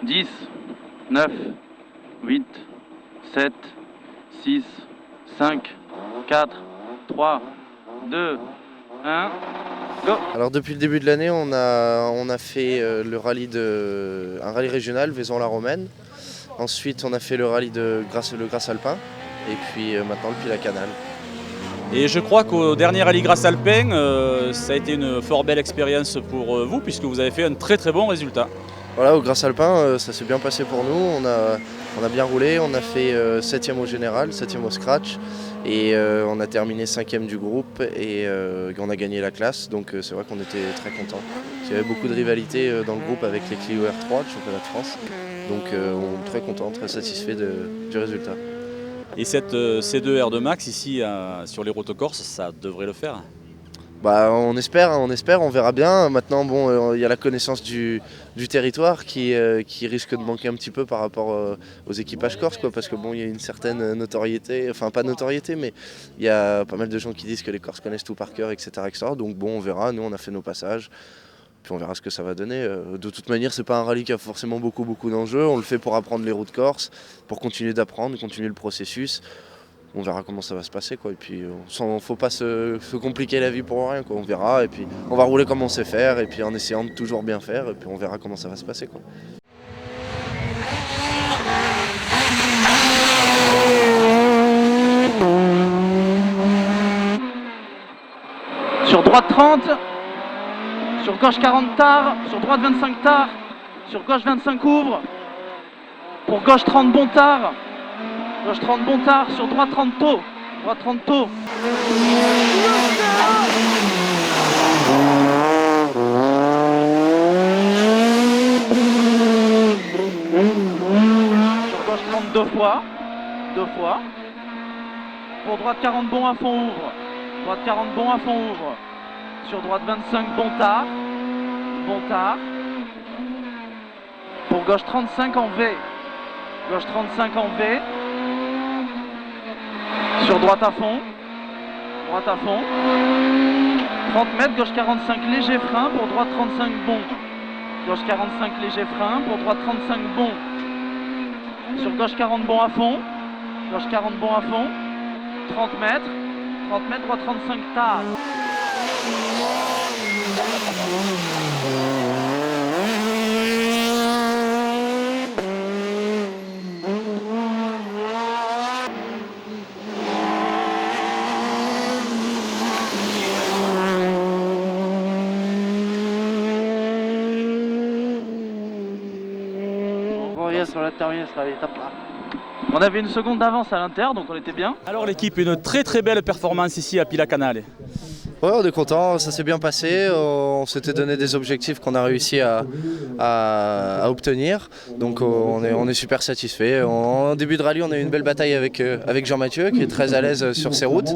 10, 9, 8, 7, 6, 5, 4, 3, 2, 1, go! Alors depuis le début de l'année, on a fait un rallye régional, Vaison-la-Romaine. Ensuite, on a fait le Grasse Alpin. Et puis maintenant le Pilat Canal. Et je crois qu'au dernier rallye Grasse Alpin, ça a été une fort belle expérience pour vous, puisque vous avez fait un très très bon résultat. Voilà, au Grasse Alpin, ça s'est bien passé pour nous. On a bien roulé, on a fait 7e au général, 7e au scratch. Et on a terminé 5e du groupe et on a gagné la classe. Donc c'est vrai qu'on était très contents. Il y avait beaucoup de rivalité dans le groupe avec les Clio R3, le championnat de France. Donc on est très contents, très satisfaits du résultat. Et cette C2 R2 Max ici sur les routes corses, ça devrait le faire? Bah, on espère, on verra bien. Maintenant, bon, il y a la connaissance du territoire qui risque de manquer un petit peu par rapport aux équipages corses, quoi, parce que bon, il y a une certaine notoriété, enfin pas notoriété, mais il y a pas mal de gens qui disent que les Corses connaissent tout par cœur, etc., etc. Donc bon, on verra. Nous, on a fait nos passages, puis on verra ce que ça va donner. De toute manière, c'est pas un rallye qui a forcément beaucoup d'enjeux. On le fait pour apprendre les routes corses, pour continuer d'apprendre, continuer le processus. On verra comment ça va se passer, quoi. Et puis faut pas se compliquer la vie pour rien, quoi. On verra et puis on va rouler comme on sait faire et puis en essayant de toujours bien faire et puis on verra comment ça va se passer, quoi. Sur droite 30, sur gauche 40 tard, sur droite 25 tard, sur gauche 25 ouvre, pour gauche 30 bon tard. Gauche 30 bon tard, sur droite 30 tôt. Droite 30 tôt. Sur gauche 30 deux fois. Pour droite 40 bon à fond ouvre. Droite 40 bon à fond ouvre. Sur droite 25 bon tard. Pour gauche 35 en V. Gauche 35 en V. Sur droite à fond. 30 mètres, gauche 45 léger frein, pour droite 35 bon. Gauche 45 léger frein, pour droite 35 bon. Sur gauche 40 bon à fond. Gauche 40 bon à fond. 30 mètres, droite 35 tard. Sur la terminée, sera l'étape là. On avait une seconde d'avance à l'Inter, donc on était bien. Alors l'équipe, une très très belle performance ici à Pilat Canal. Ouais, on est content, ça s'est bien passé. On s'était donné des objectifs qu'on a réussi à obtenir. Donc on est super satisfait. En début de rallye, on a eu une belle bataille avec Jean-Mathieu qui est très à l'aise sur ses routes.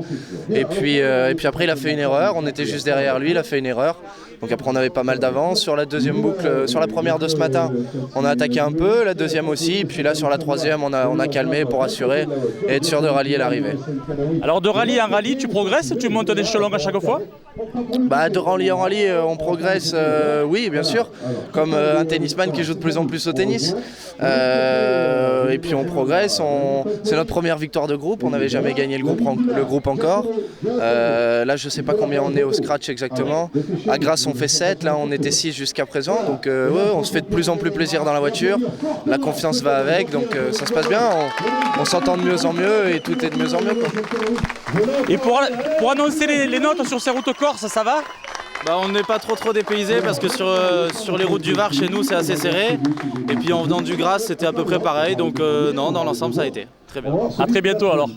Et puis après, il a fait une erreur. On était juste derrière lui, il a fait une erreur. Donc après, on avait pas mal d'avance. Sur la deuxième boucle, sur la première de ce matin, on a attaqué un peu, la deuxième aussi. Puis là, sur la troisième, on a calmé pour assurer et être sûr de rallier l'arrivée. Alors de rallye en rallye, tu progresses? Tu montes des échelons à chaque fois? Bah, de rallye en rallye, on progresse, oui, bien sûr, comme un tennisman qui joue de plus en plus au tennis. Et puis on progresse, c'est notre première victoire de groupe, on n'avait jamais gagné le groupe encore. Là, je ne sais pas combien on est au scratch exactement. À Grasse, on fait 7, là on était 6 jusqu'à présent. Donc ouais, on se fait de plus en plus plaisir dans la voiture, la confiance va avec, donc ça se passe bien, on s'entend de mieux en mieux et tout est de mieux en mieux, quoi. Et pour annoncer les notes sur ces routes corses, ça va? Bah, on n'est pas trop dépaysé parce que sur les routes du Var chez nous c'est assez serré. Et puis en venant du Grasse c'était à peu près pareil. Donc non, dans l'ensemble ça a été très bien. À très bientôt alors.